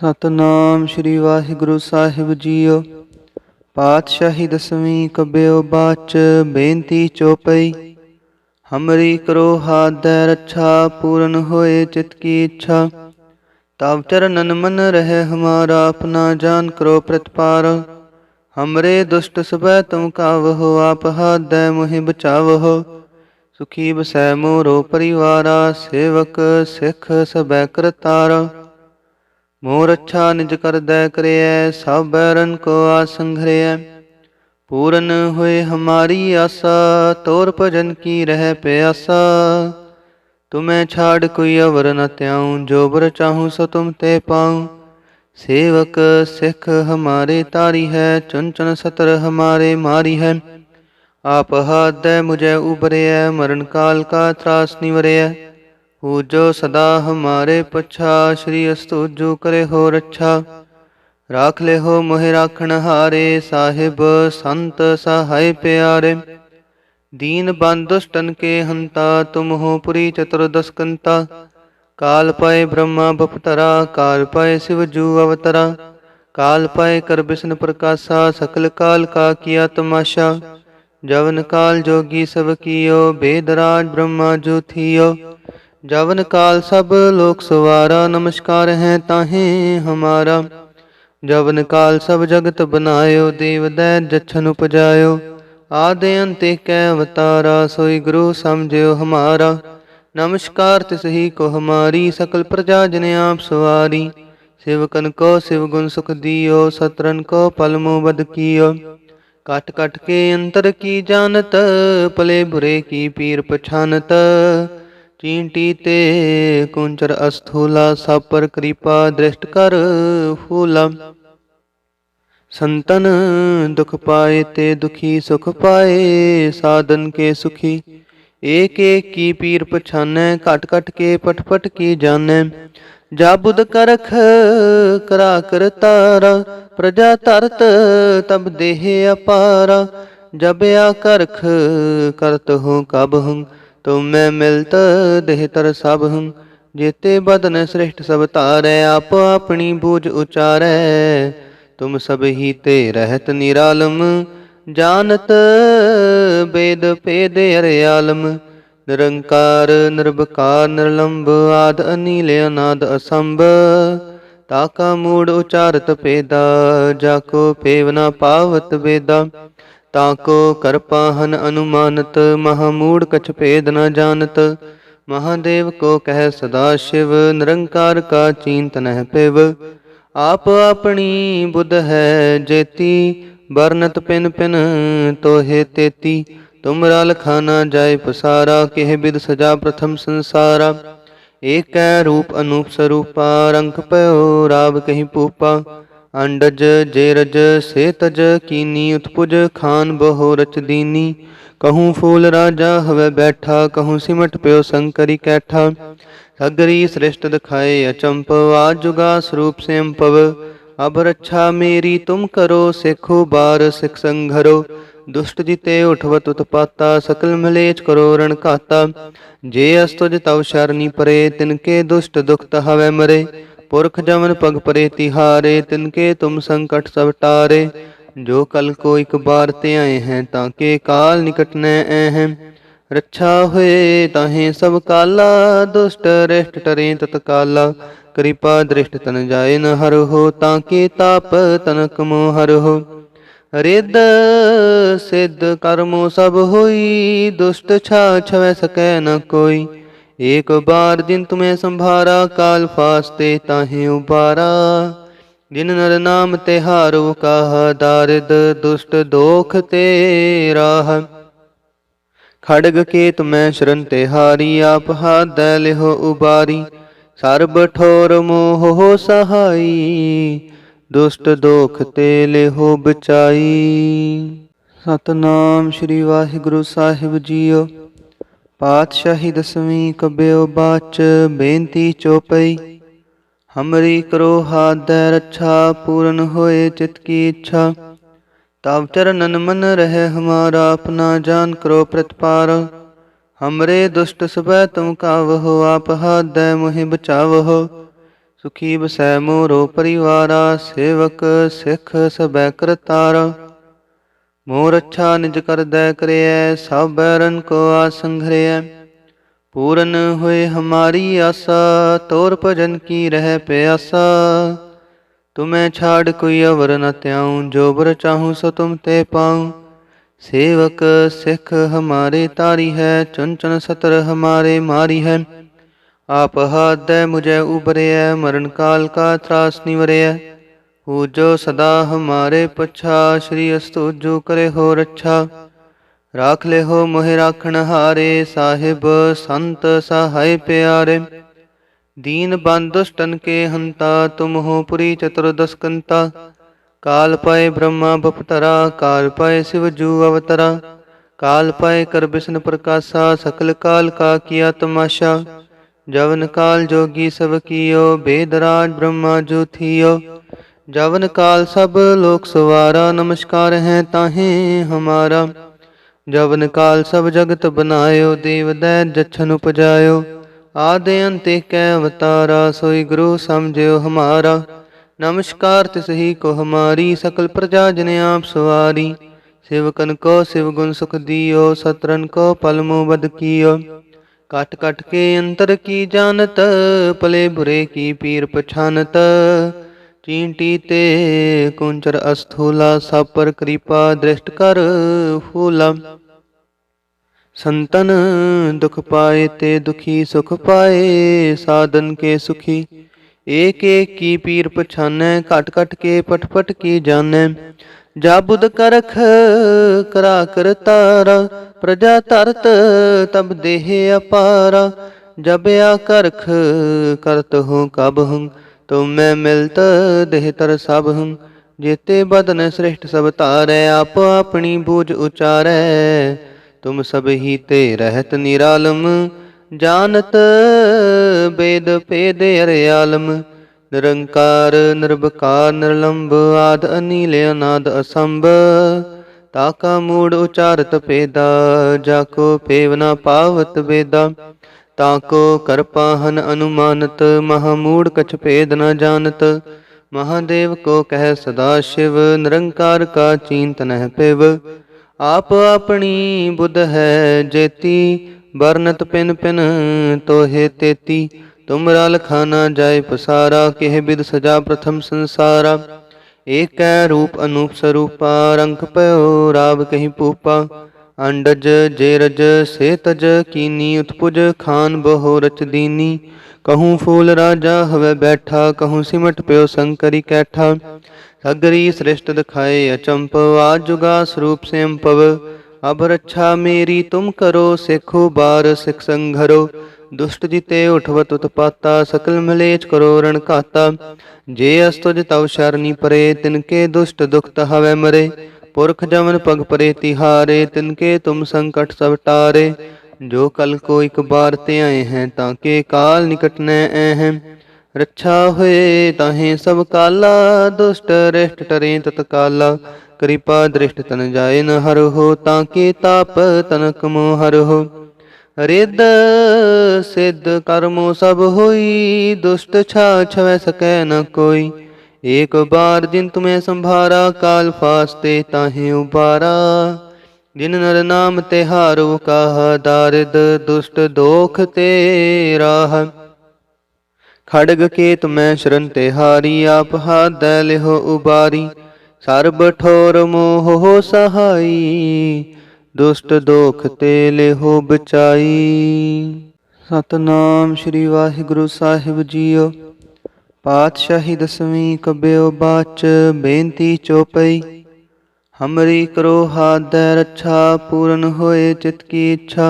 ਸਤਨਾਮ ਸ੍ਰੀ ਵਾਹਿਗੁਰੂ ਸਾਹਿਬ JIO. ਪਾਤਸ਼ਾਹੀ ਦਸਵੀਂ ਕਬਿਓ ਬਾਚ ਬੇਨਤੀ ਚੋਪਈ। ਹਮਰੀ ਕਰੋ ਹਾਦੈ ਰੱਛਾ ਪੂਰਨ ਹੋਏ ਚਿਤ ਕੀ ਇੱਛਾ। ਤਬ ਚਰਨਨ ਮਨ ਰਹਿ ਹਮਾਰਾ ਆਪਣਾ ਜਾਨ ਕਰੋ ਪ੍ਰਤਪਾਰ। हमरे दुष्ट सबै तुम कावहो आप हादੈ मोहि बचावहो। सुखी बसै मोरो परिवारा सेवक सिख सबै करतारा। मोर अच्छा निज करदै करियै सब बैरन को आसंघरियै। पूरन हुए हमारी आशा तोर भजन की रह प्यासा। तुम्हें छाड़ कोई अवर न त्याऊं जो बर चाहूं सो तुम ते पाऊं। सेवक सिख हमारे तारी है चुन चुन सतर हमारे मारी है। आप हादै मुझे उबरियै मरण काल का त्रास निवरियै। हो जो सदा हमारे पछा श्री अस्तुजु करे हो रक्षा। राख ले हो मोहि राखण हारे साहिब संत सहाय प्यारे। दीन बंद दुष्टन के हंता तुम हो पुरी चतुर्दश कंता। काल पाए ब्रह्मा बपतरा काल पाए शिव जू अवतरा। काल पाए कर बिष्णु प्रकाशा सकल काल का किया तमाशा। जवन काल जोगी सब कियो बेदराज ब्रह्मा जो थियो। जवन काल सब लोक सवारा नमस्कार है ताहे हमारा। जवन काल सब जगत बनायो देव दैत जछन उपजायो। आदि अंत कै अवतारा सोई गुरु समझियो हमारा। नमस्कार तिसही को हमारी सकल प्रजा जन आप सवारी। सेवकन को शिव गुण सुख दियो सतरन को पल मुँह बद कियो। काट काट के अंतर की जानत पले बुरे की पीर पछानत। चींटी ते कुंचर अस्थूला सब पर कृपा दृष्ट कर फूला। संतन दुख पाए ते दुखी सुख पाए साधन के सुखी। एक एक की पीर पछानै कट कट के पट पट की जानै। जा बुध करख करा कर तारा प्रजा तरत तब देह अपारा। जब या करख करत हो कब हूँ तुम मैं मिलत देह तर सब हूँ। जेते बदन श्रेष्ठ सब तारै आप अपनी बूझ उचारै। तुम सब ही ते रहत निरालम जानत वेद भेद अर्यालम। निरंकार निर्विकार निर्लंब आद अनील अनाद असंभ। ताका मूड उचारत पेदा जाको पेव न पावत वेदा। ताको करपाहन अनुमानत महामूड कछ भेद न जानत। महादेव को कह सदा शिव निरंकार का चींत नह पिव। आप अपनी बुध है जेती बरनत पिन पिन तोहे तेती। तुमरा लखाना जाय पसारा केह बिद सजा प्रथम संसारा। एक रूप अनूप स्वरूपा रंग पयो राव कहीं पूपा। अंडज जेरज से तज कीनी उत्पुज खान बहो रच दीनी। कहूँ फूल राजा हवे बैठा कहूँ सिमट पयो शंकरी कैठा। सगरी श्रेष्ठ दिखाए अचंप आज जुगा स्वरूप से पव। अब रक्षा मेरी तुम करो सिखो बार सिख संघरो। दुष्ट जिते उठवत उत्पाता सकल मलेच करो रण खाता। जे अस्तुज तव शरणी परे तिनके दुष्ट दुख हवै मरे। पुरख जमन पग परे तिहारे तिनके तुम संकट सब टारे। जो कल को एक बार ते आए हैं ताके काल निकट न हैं। रक्षा हुए ताहे सब काला दुष्ट रेष्ट टरे तत्काला। कृपा दृष्ट तन जाए न हर हो ताके ताप तनक मोह हर हो। रिद सिद्ध कर्मो सब होई दुष्ट छा छवै सकै न कोई। एक बार जिन तुम्हें संभारा काल फास्ते ताहे उबारा। जिन नर नाम तिहारो कहा दारिद दुष्ट दोख तेराह। खड़ग के तुम्हें शरण तिहारी आप हाथ लिहो उबारी। सर्ब ठोर मोह हो सहाई दुष्ट दोख ते लिहो बचाई। सतनाम श्री वाहिगुरु साहिब जीओ। पातशाही दसवीं कबਿਓ बाच बेनती चौपई। हमरी करो हादੈ रक्षा पूरन होए चित की इच्छा। तब चरणन मन रहे हमारा अपना जान करो प्रतिपार। हमरे दुष्ट सबै तुम कावहो आप हादੈ मोहि बचावहो। ਸੁਖੀ ਬਸੈ ਮੋਰੋ ਪਰਿਵਾਰਾ, ਸੇਵਕ ਸਿੱਖ ਸਭੈ ਕਰਤਾਰਾ। ਮੋਰ ਅੱਛਾ ਨਿਜ ਕਰਦੈ ਕਰਿਐ, ਸਭ ਬੈਰਨ ਕੋ ਆਸੰਘਰਿਐ। ਪੂਰਨ ਹੋਏ ਹਮਾਰੀ ਆਸਾ, ਤੋਰ ਭਜਨ ਕੀ ਰਹਿ ਪਿਆਸਾ। ਤੁਮੈ ਛਾੜ ਕੋਈ ਅਵਰ ਨ ਤਿਆਉ, ਜੋ ਬਰ ਚਾਹੂੰ ਸੋ ਤੁਮ ਤੇ ਪਾਉ। सेवक सिख हमारे तारी है, चुन चुन सतर हमारे मारी है। आप हाथ दे मुझे उबरे है, मरण काल का त्रास निवरे है। हो जो सदा हमारे पछा, श्री अस्तुजो करे हो रक्षा। राख ले हो मोहे राखण हारे, साहिब संत सहाय प्यारे। दीन बंद दुष्टन के हंता, तुम हो पुरी चतुर्दश कंता। काल पाए ब्रह्मा बपतरा, काल पाए शिव जू अवतरा। काल पाए कर बिष्णु प्रकाशा, सकल काल का किया तमाशा। जवन काल जोगी सब कियो, बेदराज ब्रह्मा जो थियो। जवन काल सब लोक सवारा, नमस्कार है ताहे हमारा। जवन काल सब जगत बनायो, देव दैत जछन उपजायो। आदि अंत कै अवतारा, सोई गुरु समझियो हमारा। नमस्कार तिसही को हमारी, सकल प्रजा जन आप सवारी। सेवकन को शिव गुण सुख दियो, सतरन को पल मुँह बद कियो। काट काट के अंतर की जानत, पले बुरे की पीर पछानत। चींटी ते कुंचर अस्थूला, सब पर कृपा दृष्ट कर फूला। संतन दुख पाए ते दुखी सुख पाए, साधन के सुखी। एक एक की पीर पछानै, घट घट के पट पट की जानै। जा बुध करख करा कर तारा, प्रजा तरत तब देह अपारा। जब या करख करत हूँ कब हूँ, तुम मैं मिलत देह तर सब हूँ। जेते बदन श्रेष्ठ सब तारै, आप अपनी बूझ उचारै। तुम सब ही ते रहत निरालम, जानत वेद भेद अर्यालम। निरंकार निर्विकार निर्लंब, आद अनील अनाद असंभ। ताका मूड उचारत पेदा, जाको पेव न पावत वेदा। ताको करपाहन अनुमानत, महामूड कछ भेद न जानत। महादेव को कह सदा शिव, निरंकार का चींत नह पिव। आप अपनी बुध है जेती, बरनत पिन पिन तोहे तेती। तुमरा लखाना जाय पसारा, केह बिद सजा प्रथम संसारा। एक रूप अनूप स्वरूपा, रंग पयो राव कहीं पूपा। अंडज जेरज से तज कीनी, उत्पुज खान बहो रच दीनी। कहूँ फूल राजा हवे बैठा, कहूँ सिमट प्यो शंकरी कैठा। सगरी श्रेष्ठ दिखाए अचंप, आज जुगा स्वरूप से अम्पव। अब रक्षा मेरी तुम करो, सिखो बार सिख संघरो। दुष्ट जिते उठवत उत्पाता, सकल मलेच करो रण घाता। जे अस्तुज तव शरणी परे, तिनके दुष्ट दुखत हवै मरे। पुरख जमन पग परे तिहारे, तिनके तुम संकट सब टारे। जो कल को एक बार ते आए हैं, ताके काल निकट न हैं। रक्षा हुए ताहे सब काला, दुष्ट रिष्ट टरे तत्काला। कृपा दृष्ट तन जाय न हर हो, ताके ताप तनक मोह हर हो। रिद सिद्ध कर्मो सब होई, दुष्ट छा छवै सकै न कोई। एक बार जिन तुम्हें संभारा, काल फास्ते ताहे उबारा। जिन नर नाम तिहारो कहा, दारिद दुष्ट दोख ते राह। खड़ग केत मैं शरण तिहारी, आप हाथ दे लिहो उबारी। सर्ब ठोर मोह हो सहाई, दुष्ट दोख ते लिहो बचाई। सतनाम श्री वाहिगुरु साहिब जीओ। पातशाही दसवीं कब्यो बाच, बेनती चौपई। हमरी करो हाथ दे रक्षा, पूरन होए चित की इच्छा।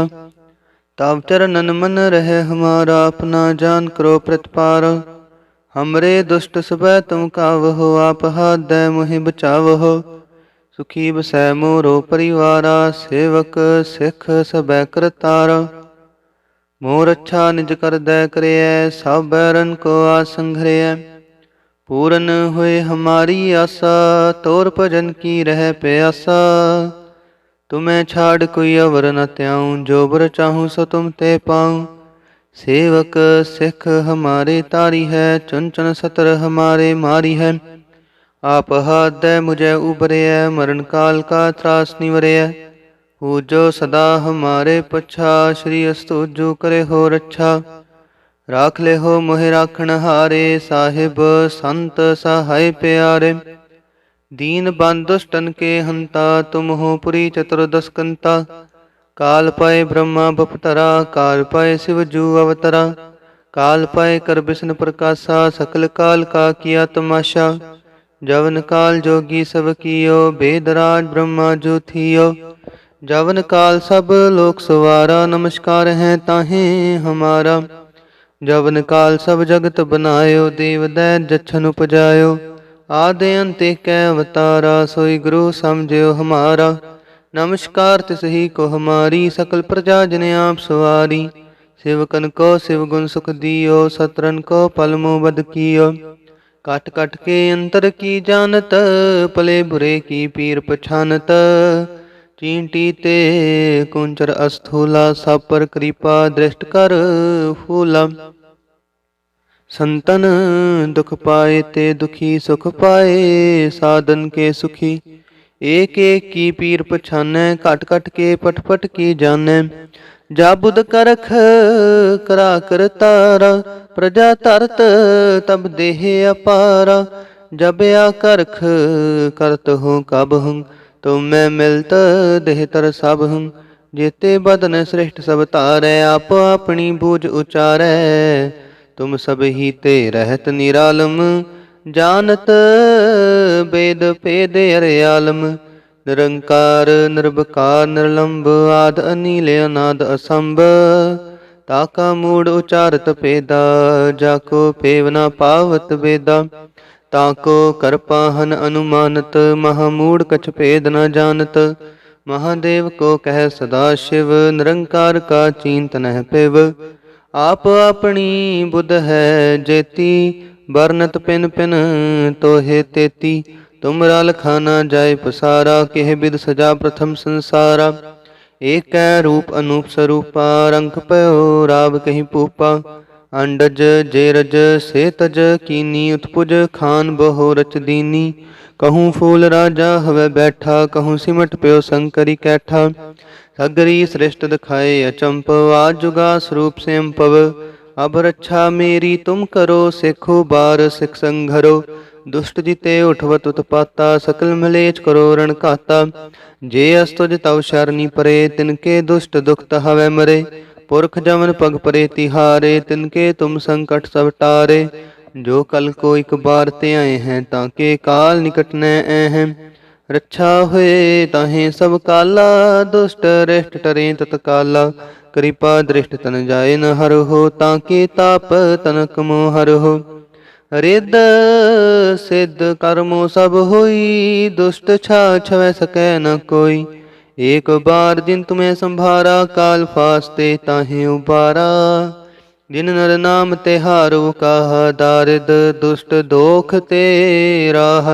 तब चरणन मन रहे हमारा, अपना जान करो प्रतिपार। हमरे दुष्ट सबै तुम कावहो, आप हाथ दे मोहि बचावहो। सुखी बसै मोरो परिवारा, सेवक सिख सबै करतारा। मोर अच्छा निज कर दै करिए, सब बैरन को आसंघरिए। पूरन होए हमारी आसा, तोर भजन की रह प्यासा। तुम्हें छाड़ कोई अवर न त्याऊं, जो बर चाहूँ सो तुम ते पाऊं। सेवक सिख हमारे तारी है, चुन चुन सतर हमारे मारी है। आप हाथ दे मुझे उबरे है, मरण काल का त्रास निवरे है। हो जो सदा हमारे पछा, श्री अस्तु जो करे हो रक्षा। राख ले हो मोहि राखण हारे, साहिब संत सहाय प्यारे। दीन बंद दुष्टन के हंता, तुम हो पुरी चतुर्दश कंता। काल पाए ब्रह्मा बपतरा, काल पाए शिव जू अवतरा। काल पाए कर विष्णु प्रकाशा, सकल काल का किया तमाशा। जवन काल जोगी सब कियो, वेदराज ब्रह्मा जो थियो। जवन काल सब लोक सवारा, नमस्कार है ताहे हमारा। जवन काल सब जगत बनायो, देव दैत जछन उपजायो। आदि अंत कै अवतारा, सोई गुरु समझियो हमारा। नमस्कार तिसही को हमारी, सकल प्रजा जन आप सवारी। सेवकन को शिव गुण सुख दियो, सतरन को पल मुँह बद कियो। काट काट के अंतर की जानत, पले बुरे की पीर पछानत। चींटी ते कुंचर अस्थूला, सब पर कृपा दृष्ट कर फूला। संतन दुख पाए ते दुखी सुख पाए, साधन के सुखी। एक एक की पीर पछानै, कट कट के पट पट की जानै। जाबुद करख करा कर तारा, प्रजा तरत तब देह अपारा। जब या करख करत हूँ कब हूँ, तुम मैं मिलत देह तर सब हूँ। जेते बदन श्रेष्ठ सब तारै, आप अपनी बूझ उचारै। तुम सब ही ते रहत निरालम, जानत वेद भेद अर्यालम। निरंकार निर्विकार निर्लंब, आद अनील अनाद असंभ। ताका मूड उचारत पेदा, जाको पेव न पावत वेदा। ताको कर पाहन अनुमानत, महामूड कछ भेद न जानत। महादेव को कह सदा शिव, निरंकार का चींत नह पिव। आप अपनी बुध है जेती, बरनत पिन पिन तोहे तेती। तुमरा लखाना जाय पसारा, केह बिद सजा प्रथम संसारा। एक रूप अनूप स्वरूपा, रंग पयो राव कहीं पूपा। अंडज जेरज से तज कीनी, उत्पुज खान बहो रच दीनी। कहूँ फूल राजा हवे बैठा, कहूँ सिमट प्यो शंकरी कैठा। सगरी श्रेष्ठ दिखाए अचंप, आज जुगा स्वरूप से पव। अब रक्षा मेरी तुम करो, सिखो बार सिख संघरो। दुष्ट जिते उठवत उत्पाता, सकल मलेच करो रण काता। जे अस्तुज तव शरणी परे, तिनके दुष्ट दुख हवे मरे। पुरख जमन पग परे तिहारे, तिनके तुम संकट सब टारे। जो कल को एक बार ते आए हैं, ताके काल निकट न हैं। रक्षा हुए ताहे सब काला, दुष्ट रिष्ट टरे तत्काला। कृपा दृष्ट तन जाए न हर हो, ताके ताप तनक मोह हर हो। रिद सिद्ध कर्मो सब होई, दुष्ट छा छवै सकै न कोई। एक बार जिन तुम्हें संभारा, काल फास्ते ताहे उबारा। जिन नर नाम तिहारो कहा, दारिद दुष्ट दोख ते राह।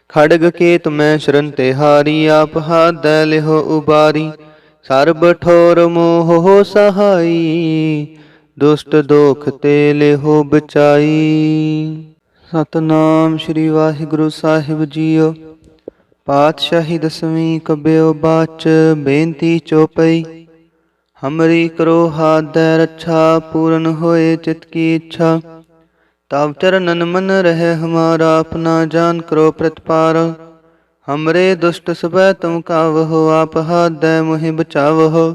खड़ग केत मैं शरण तिहारी, आप हाथ दै लिहो उबारी। सर्ब ठोर मोह हो सहाई, दुष्ट दोख ते लिहो बचाई। सतनाम श्री वाहिगुरु साहिब जीओ। पातशाही दसवीं कब्यो बाच, बेनती चौपई। हमरी करो हाथ दै रक्षा, पूरन होए चित की इच्छा। तब चरणन मन रहे हमारा, अपना जान करो प्रतिपार। हमरे दुष्ट सब तुम कावहो, आप हाथ दै मुहि बचावहो।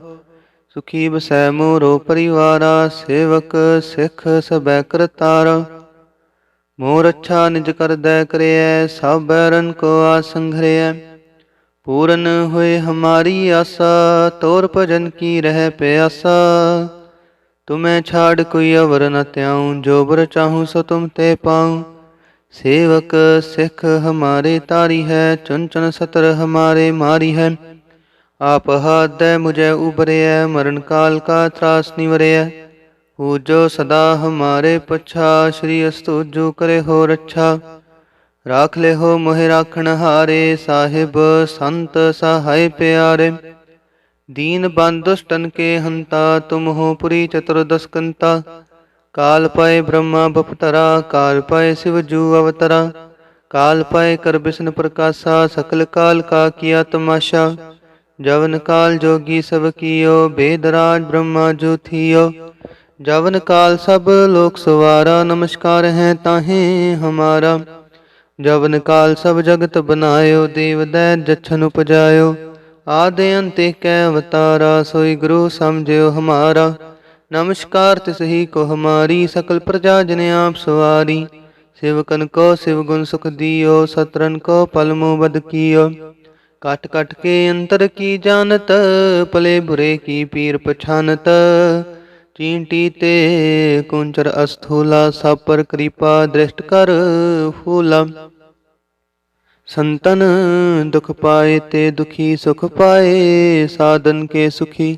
सुखी बसै मोरो परिवारा, सेवक सिख सब करतारा। मोर अच्छा निज कर दै करे, सब बैरन को आसंघरे। पूरन हुए हमारी आशा, तोर भजन की रह प्यासा। तुम्हें छाड़ कोई अवर न त्याऊं, जो बर चाहूं सो तुम ते पाऊं। सेवक सिख हमारे तारी है, चुन चुन सतर हमारे मारी है। आप हाथ दे मुझे उबरे है, मरण काल का त्रास निवरे है। हो जो सदा हमारे पछा, श्री अस्तु जो करे हो रक्षा। राख ले हो मोहि राखण हारे, साहिब संत सहाय प्यारे। दीन बंधुष्टन के हंता, तुम हो पुरी चतुर्दश कंता। काल पाए ब्रह्मा बपतरा, काल पाए शिव जू अवतरा। काल पाए कर विष्णु प्रकाशा, सकल काल का किया तमाशा। जवन काल जोगी सब कियो, वेदराज ब्रह्मा जो थियो। जवन काल सब लोक सवारा, नमस्कार है ताहे हमारा। जवन काल सब जगत बनायो, देव दैत जछन उपजायो। आदि अंत कै अवतारा, सोई गुरु समझियो हमारा। नमस्कार तिसही को हमारी, सकल प्रजा जन आप सवारी। सेवकन को शिव गुण सुख दियो, सतरन को पल मुँह बद कियो। काट काट के अंतर की जानत, पले बुरे की पीर पछानत। चींटी ते कुंचर अस्थूला, सब पर कृपा दृष्ट कर फूला। संतन दुख पाए ते दुखी सुख पाए, साधन के सुखी।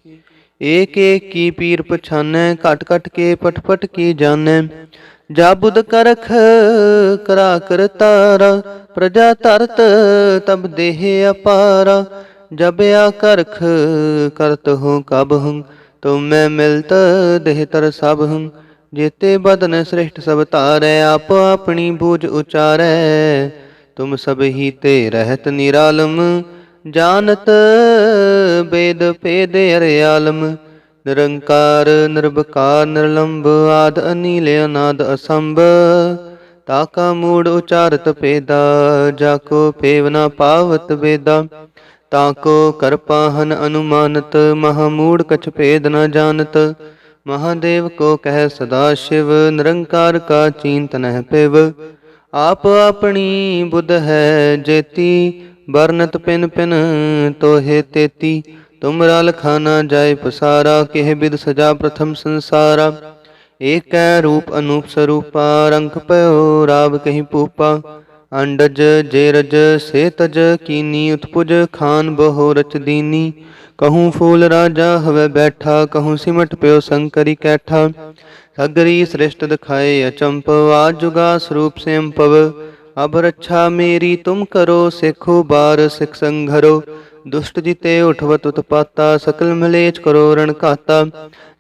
एक एक की पीर पछानै, काट काट के पट पट की जानै। जाबुद करख करा कर तारा, प्रजा तरत तब देह अपारा। जब या करख करत हूँ कब हूँ, तुम मैं मिलत देह तर सब हूँ। जेते बदन श्रेष्ठ सब तारै, आप अपनी बूझ उचारै। तुम सब ही ते रहत निरालम, जानत वेद भेद अर्यालम। निरंकार निर्विकार निर्लंब, आद अनील अनाद असंभ। ताका मूड उचारत पेदा, जाको पेवना पावत वेदा। ताको करपाहन अनुमानत, महामूड कछ भेद न जानत। महादेव को कह सदा शिव, निरंकार का चिंत नह पिव। आप अपनी बुध है जेती, बरनत पिन पिन तोहे तेती। तुमरा लखाना जाय पसारा, केह बिद सजा प्रथम संसारा। एक रूप अनूप स्वरूपा, रंग पयो राव कहीं पूपा। अंडज जेरज से तज कीनी, उत्पुज खान बहो रच दीनी। कहूँ फूल राजा हवे बैठा, कहूँ सिमट प्यो शंकरी कैठा। सगरी श्रेष्ठ दिखाए अचंप, आज जुगा स्वरूप से अम्पव। अब रक्षा मेरी तुम करो, सिखो बार सिख संघरो। दुष्ट जिते उठवत उत्पाता, सकल मलेच करो रण खाता।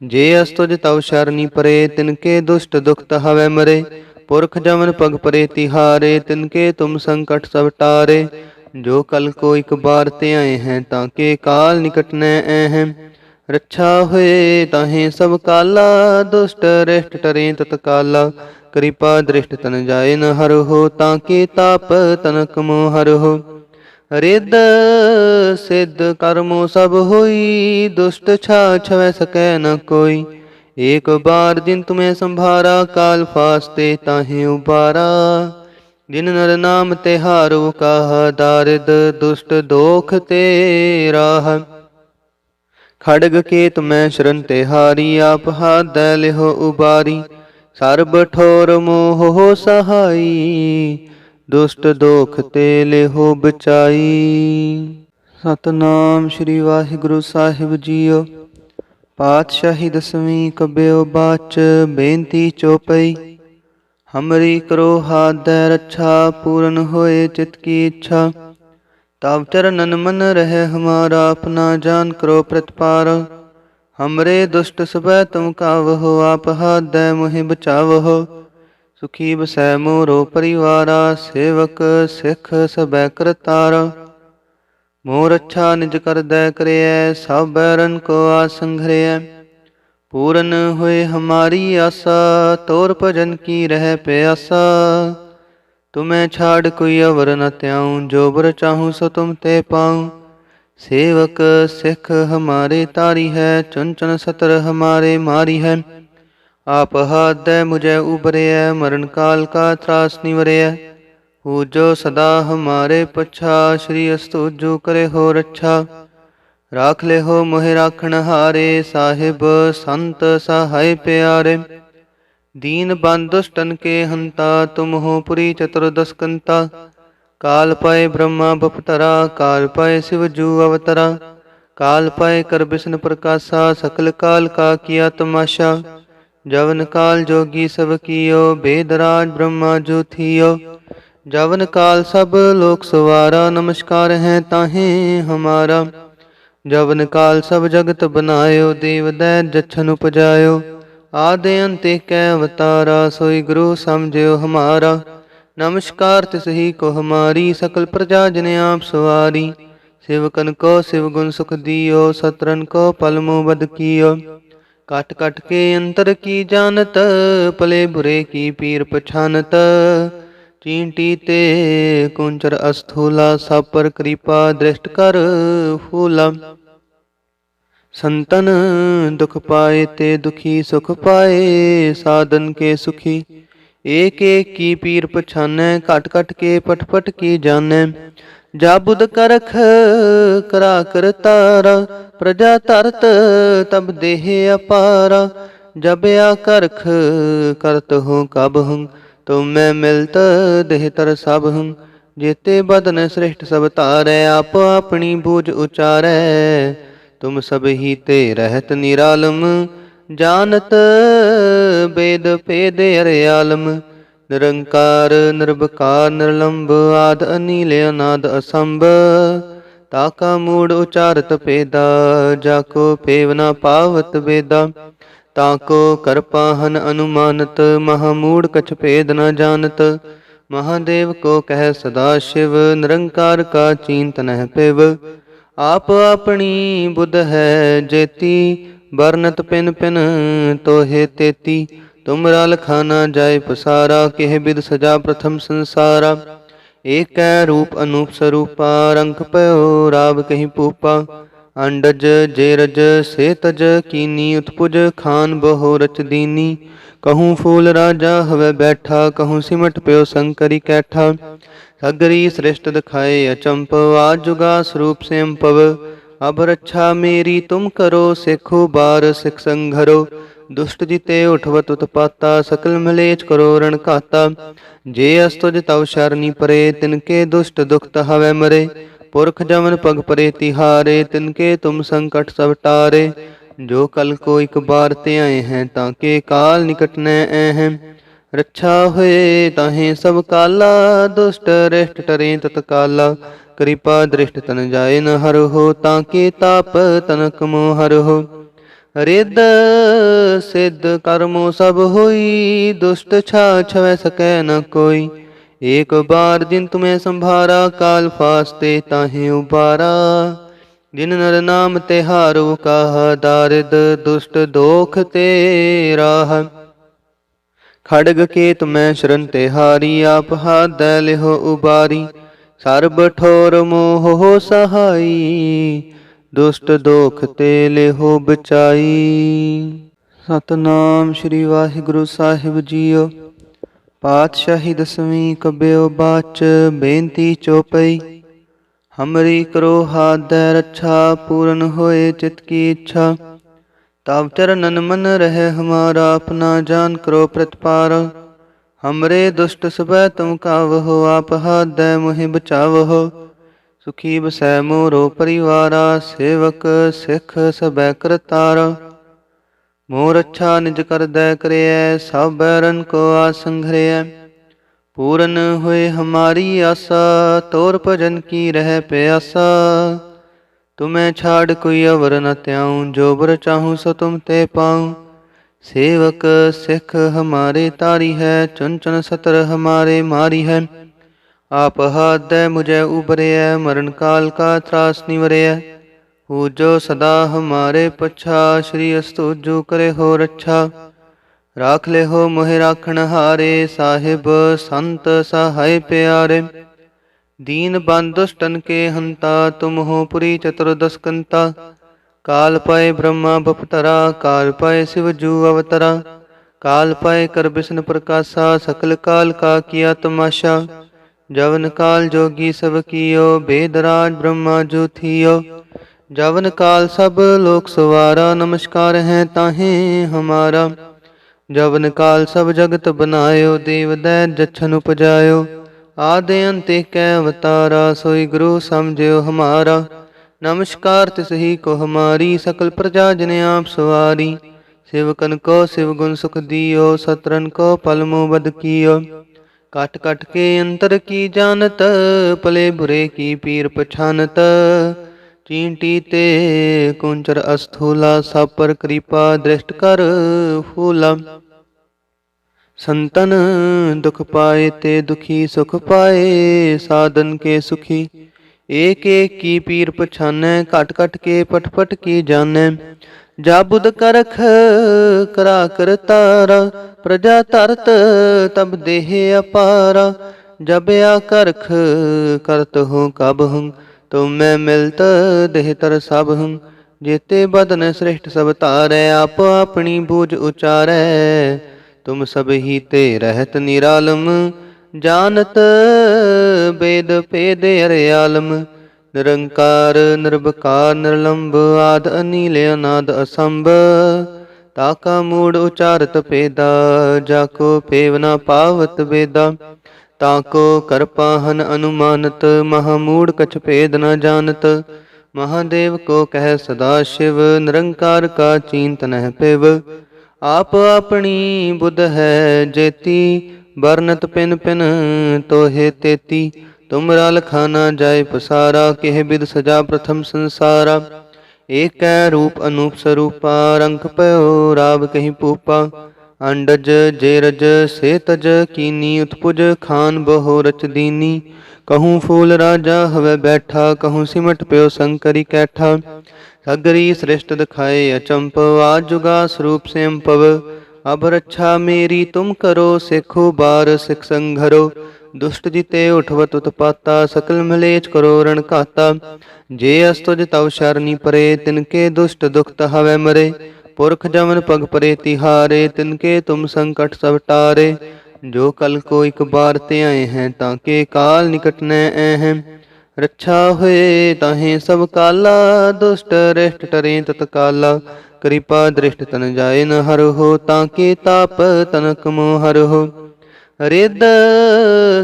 जे अस्तुज तव शरणी परे, तिनके दुष्ट दुख हवे मरे। पुरख जमन पग परे तिहारे, तिनके तुम संकट सब टारे। जो कल को एक बार ते आए हैं, ताके काल निकट न हैं। रक्षा हुए ताहे सब काला, दुष्ट रेष्ट टरे तत्काला। कृपा दृष्ट तन जाए न हर हो, ताके ताप तनक मोह हर हो। रिद सिद्ध कर्मो सब होई, दुष्ट छा छवै सकै न कोई। एक बार जिन तुम्हें संभारा, काल फास्ते ताहे उबारा। जिन नर नाम तिहारो कहा, दारिद दुष्ट दोख ते राह। खड़ग केत मैं शरण तिहारी, आप हाथ दै लिहो उबारी। सर्ब ठोर मोह हो सहाई, दुष्ट दोख ते लिहो बचाई। सतनाम श्री वाहिगुरु साहिब जीओ। पातशाही दसवीं कब्यो बाच, बेनती चौपई। हमरी करो हाथ दै रक्षा, पूरन होए चित की इच्छा। तब चरणन मन रहे हमारा, अपना जान करो प्रतिपार। हमरे दुष्ट सबै तुम कावहो, आप हाथ दै मुहि बचावहो। सुखी बसै मोरो परिवारा, सेवक सिख सबै करतारा। मोर अच्छा निज कर दै करिय, सब बैरन को आसंघरिय। पूरन हुए हमारी आशा, तोर भजन की रह प्यासा। तुम्हें छाड़ कोई अवर न त्याऊं, जो बर चाहूं सो तुम ते पाऊं। सेवक सिख हमारे तारी है, चुन चुन सतर हमारे मारी है। आप हाथ दे मुझे उबरे, मरण काल का त्रास निवरे। हो जो सदा हमारे पच्छा, श्री अस्तुजो करे हो रक्षा। राख ले हो मोहि राखण हारे, साहिब संत सहाय प्यारे। दीन बंधुष्टन के हंता, तुम हो पुरी चतुर्दश कंता। काल पाए ब्रह्मा बपतरा, काल पाए शिव जू अवतरा। काल पाए कर विष्णु प्रकाशा, सकल काल का किया तमाशा। जवन काल जोगी सब कियो, वेदराज ब्रह्मा जो थियो। जवन काल सब लोक सवारा, नमस्कार है ताहे हमारा। जवन काल सब जगत बनायो, देव दैत जच्छन उपजायो। आदि अंत कै अवतारा, सोई गुरु समझियो हमारा। नमस्कार तिस ही को हमारी, सकल प्रजा जन आप सवारी। सेवकन को शिव गुण सुख दियो, सतरन को पल मुँह बद कियो। काट काट के अंतर की जानत, पले बुरे की पीर पछानत। चींटी ते कुंचर अस्थूला, सब पर कृपा दृष्ट कर फूला। संतन दुख पाए ते दुखी सुख पाए, साधन के सुखी एक एक की पीर पछानै। कट कट के पट पट की जानै, जाबुद करख करा कर तारा। प्रजा तरत तब देह अपारा, जब या करख करत हूँ कब हूँ। तुम मैं मिलत देह तर सब हूँ। जेते बदन श्रेष्ठ सब तारै, आप अपनी बूझ उचारै। तुम सब ही ते रहत निरालम, जानत वेद भेद अर्यालम। निरंकार निर्विकार निर्लंब, आद अनील अनाद असंभ। ताका मूड उचारत पेदा, जाको पेव न पावत वेदा। ताको कर पाहन अनुमानत, महामूड कछ भेद न जानत। महादेव को कह सदा शिव, निरंकार का चींत नह पिव। आप अपनी बुध है जेती, बरनत पिन पिन तोहे तेती। तुमरा लखाना जाय पसारा, केह बिद सजा प्रथम संसारा। एक रूप अनूप स्वरूपा, रंक पयो राव कहीं पूपा। अंडज जेरज से तज कीनी, उत्पुज खान बहो रच दीनी। कहूँ फूल राजा हवे बैठा, कहूँ सिमट प्यो शंकरी कैठा। सगरी श्रेष्ठ दिखाए अचंप, आज जुगा स्वरूप से पव। अब रक्षा मेरी तुम करो, सिखो बार सिख संघरो। दुष्ट जिते उठवत उत्पाता, सकल मलेच करो रण खाता। जे अस्तुज तव शरणी परे, तिनके दुष्ट दुख हवे मरे। पुरख जमन पग परे तिहारे, तिनके तुम संकट सब टारे। जो कल को एक बार ते आए हैं, ताके काल निकट न हैं। रक्षा हुए ताहे सब काला, दुष्ट रिष्ट टरे तत्काला। कृपा दृष्ट तन जाए न हर हो, ताके ताप तनक मोह हर हो। रिद सिद्ध कर्मो सब होई, दुष्ट छा छवै सकै न कोई। एक बार जिन तुम्हें संभारा, काल फास्ते ताहे उबारा। जिन नर नाम तिहारो कहा, दारिद दुष्ट दोख ते राह। खड़ग केत मैं शरण तिहारी, आप हाथ दै लिहो उबारी। सर्ब ठोर मोह हो सहाई, दुष्ट दोख ते लिहो बचाई। सतनाम श्री वाहिगुरु साहिब जीओ। पातशाही दसवीं कब्यो बाच, बेनती चौपई। हमरी करो हाथ दै रक्षा, पूरन होए चित की इच्छा। तब चरणन मन रहे हमारा, अपना जान करो प्रतिपार। हमरे दुष्ट सब तुम कावहो, आप हाथ दै मुहि बचावहो। सुखी बसै मोरो परिवारा, सेवक सिख सब करतारा। मोर अच्छा निज कर दै करे, सब बैरन को आसंघरे। पूरन हुए हमारी आशा, तोर भजन की रह प्यासा। तुम्हें छाड़ कोई अवर न त्याऊं, जो बर चाहूं सो तुम ते पाऊं। सेवक सिख हमारे तारी है, चुन चुन सतर हमारे मारी है। आप हाथ दे मुझे उबरे, मरण काल का त्रास निवरे। पूजो सदा हमारे पच्छा, श्री अस्तुजु करे हो रक्षा। राख ले हो मोहे राखण हारे, साहिब संत सहाय प्यारे। दीन बंद दुष्टन के हंता, तुम हो पुरी चतुर्दश कंता। काल पाए ब्रह्मा बपतरा, काल पाए शिव जू अवतरा। काल पाए कर विष्णु प्रकाशा, सकल काल का किया तमाशा। जवन काल जोगी सब कियो, वेदराज ब्रह्मा जू थियो। जवन काल सब लोक सवारा, नमस्कार है ताहे हमारा। जवन काल सब जगत बनायो, देव दैत जच्छन उपजायो। आदि अंत कै अवतारा, सोई गुरु समझियो हमारा। नमस्कार तिस ही को हमारी, सकल प्रजा जन आप सवारी। सेवकन को शिव गुण सुख दियो, सतरन को पल मुँह बद कियो। काट काट के अंतर की जानत, पले बुरे की पीर पछानत। चींटी ते कुंचर अस्थूला, सब पर कृपा दृष्ट कर फूला। संतन दुख पाए ते दुखी सुख पाए, साधन के सुखी। एक एक की पीर पछानै, कट कट के पट पट की जानै। जा बुध करख करा कर तारा, प्रजा तरत तब देह अपारा। जब आ करख करत हो कब हूँ, तुम मैं मिलत देह तर सब हूँ। जेते बदन श्रेष्ठ सब तारै, आप अपनी बूझ उचारै। तुम सब ही ते रहत निरालम, जानत वेद भेद अर्यालम। निरंकार निर्विकार निर्लंब, आद अनील अनाद असंभ। ताका मूड उचारत पेदा, जाको पेव न पावत वेदा। ताको करपाहन अनुमानत, महामूड कछ भेद न जानत। महादेव को कह सदा शिव, निरंकार का चींत नह पिव। आप अपनी बुध है जेती, बरनत पिन पिन तोहे तेती। तुमरा लखाना जाय पसारा, केह बिद सजा प्रथम संसारा। एक रूप अनूप स्वरूपा, रंग पयो राव कहीं पूपा। अंडज जेरज से तज कीनी, उत्पुज खान बहो रच दीनी। कहूँ फूल राजा हवे बैठा, कहूँ सिमट प्यो शंकरी कैठा। सगरी श्रेष्ठ दिखाए अचंप, आज जुगा स्वरूप से पव। अब रक्षा मेरी तुम करो, सिखो बार सिख संघरो। दुष्ट जिते उठवत उत्पाता, सकल मलेच करो रण काता। जे अस्तुज तव शरणी परे, तिनके दुष्ट दुख हवे मरे। पुरख जमन पग परे तिहारे, तिनके तुम संकट सब टारे। जो कल को एक बार ते आए हैं, ताके काल निकट न हैं। रक्षा हुए ताहे सब काला, दुष्ट रेष्ट टरे तत्काला। कृपा दृष्ट तन जाए न हर हो, ताके ताप तनक मोह हर हो। रिद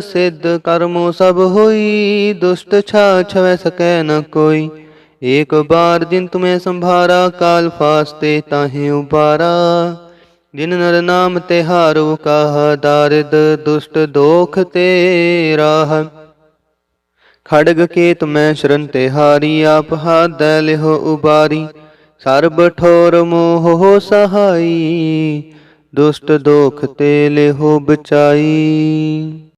सिद्ध कर्मो सब होई, दुष्ट छा छवै सकै न कोई। एक बार जिन तुम्हें संभारा, काल फास्ते ताहे उबारा। जिन नर नाम तिहारो कहा, दारिद दुष्ट दोख ते राह। खड़ग केत मैं शरण तिहारी, आप हाथ दै लिहो उबारी। सर्ब ठोर मोह हो सहाई, दुष्ट दोख ते लिहो बचाई।